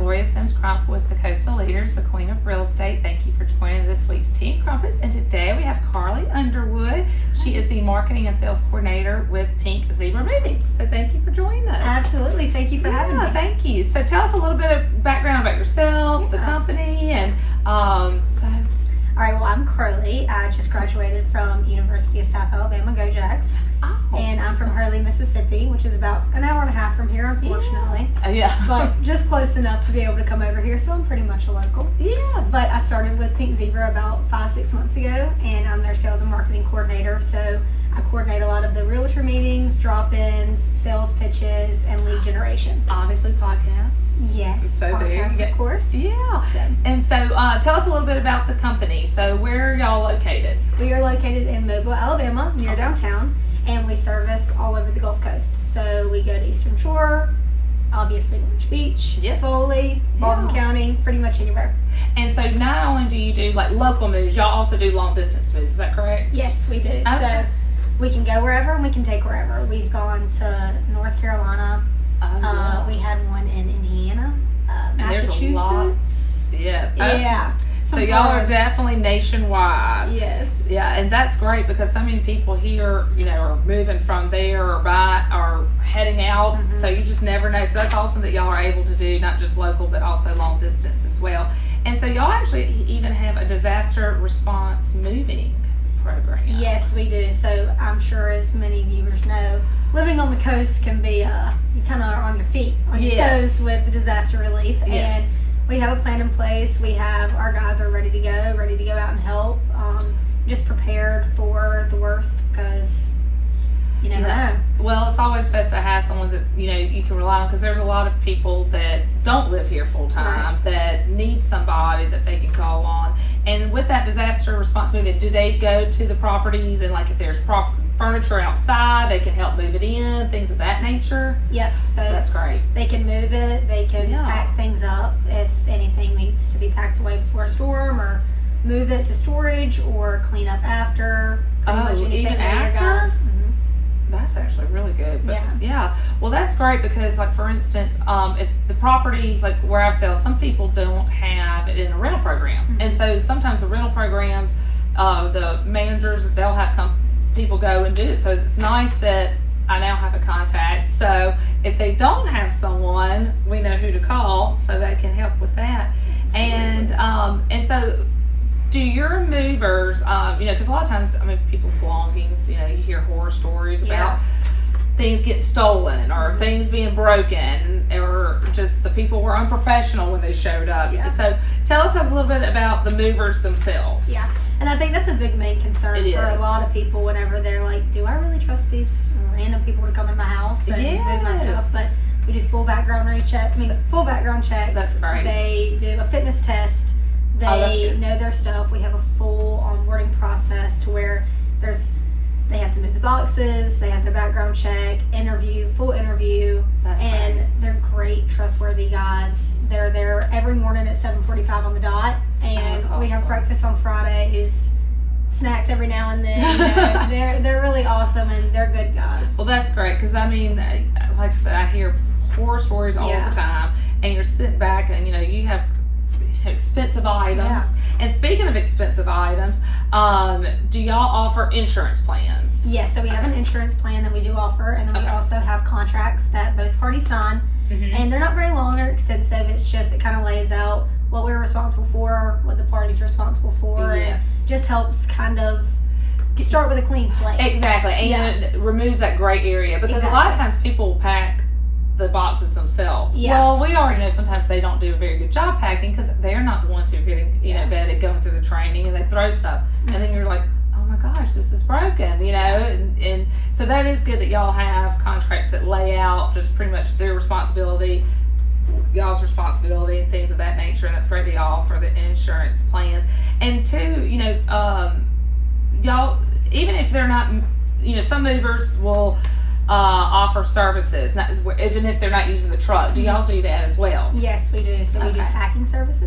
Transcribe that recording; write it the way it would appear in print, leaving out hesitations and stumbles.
Gloria S. Crump with the Coastal Leaders, the Queen of Real Estate. Thank you for joining this week's Tea Crumpets. And today we have Carleigh Underwood. She is the Marketing and Sales Coordinator with Pink Zebra Moving. So thank you for joining us. Absolutely. Thank you for having me. Thank you. So tell us a little bit of background about yourself, the company, and All right, well, I'm Carleigh. I just graduated from University of South Alabama, Go Jacks. And I'm from Hurley, Mississippi, which is about an hour and a half from here, unfortunately. Yeah. But just close enough to be able to come over here, so I'm pretty much a local. Yeah. But I started with Pink Zebra about 5-6 months ago, and I'm their sales and marketing coordinator. So I coordinate a lot of the realtor meetings, drop-ins, sales pitches, and lead generation. Obviously, podcasts. Yes, so podcasts, of course. Yeah. And so tell us a little bit about the company. So where are y'all located? We are located in Mobile, Alabama, near downtown, and we service all over the Gulf Coast. So we go to Eastern Shore, obviously Orange Beach, Foley, Baldwin County, pretty much anywhere. And so not only do you do like local moves, y'all also do long distance moves. Is that correct? Yes, we do. Okay. So we can go wherever and we can take wherever. We've gone to North Carolina. We had one in Indiana, Massachusetts. Yeah. So y'all are definitely nationwide. Yes. Yeah, and that's great because so many people here, are moving from there or heading out. Mm-hmm. So you just never know. So that's awesome that y'all are able to do not just local but also long distance as well. And so y'all actually even have a disaster response moving program. Yes, we do. So I'm sure, as many viewers know, living on the coast can be you kind of are on your feet, on your toes with the disaster relief. Yes. And we have a plan in place. We have our guys are ready to go out and help. Just prepared for the worst because you never know. Well, it's always best to have someone that you can rely on because there's a lot of people that don't live here full time that need somebody that they can call on. And with that disaster response movement, do they go to the properties and like if there's furniture outside, they can help move it in, things of that nature? Yep. So that's great. They can move it. They can pack things up if anything needs to be packed away before a storm, or move it to storage, or clean up after. Pretty much anything even after? Guys. Mm-hmm. That's actually really good. But yeah. Well, that's great because, like, for instance, if the properties, like where I sell, some people don't have it in a rental program. Mm-hmm. And so sometimes the rental programs, the managers, they'll have people go and do it. So it's nice that I now have a contact. So if they don't have someone, we know who to call so they can help with that. Absolutely. And so do your movers, because a lot of times, people's belongings, you hear horror stories about things getting stolen or things being broken, or just the people were unprofessional when they showed up. Yeah. So tell us a little bit about the movers themselves. Yeah. And I think that's a big main concern for a lot of people whenever they're like, do I really trust these random people to come in my house and move my stuff? But we do full background checks. That's great. They do a fitness test. They know their stuff. We have a full onboarding process to where they have to move the boxes, they have the background check, full interview, and they're great, trustworthy guys. They're there every morning at 7:45 on the dot, and we have breakfast on Fridays, snacks every now and then. They're really awesome, and they're good guys. Well, that's great because like I said, I hear horror stories all the time, and you're sitting back and you have expensive items. And speaking of expensive items, do y'all offer insurance plans? Yes, so we have an insurance plan that we do offer, and then we also have contracts that both parties sign. Mm-hmm. And they're not very long or extensive. It's just it kind of lays out what we're responsible for, what the party's responsible for, and just helps kind of start with a clean slate. Exactly, and it removes that gray area because a lot of times people pack the boxes themselves. Yeah. Well, we already know sometimes they don't do a very good job packing because they're not the ones who are getting vetted, going through the training, and they throw stuff, and then you're like, oh my gosh, this is broken, and so that is good that y'all have contracts that lay out just pretty much their responsibility, y'all's responsibility, and things of that nature, and that's great that y'all offer the insurance plans. And two, y'all, even if they're not, some movers will offer services, even if they're not using the truck. Do y'all do that as well? Yes, we do. So we do packing services.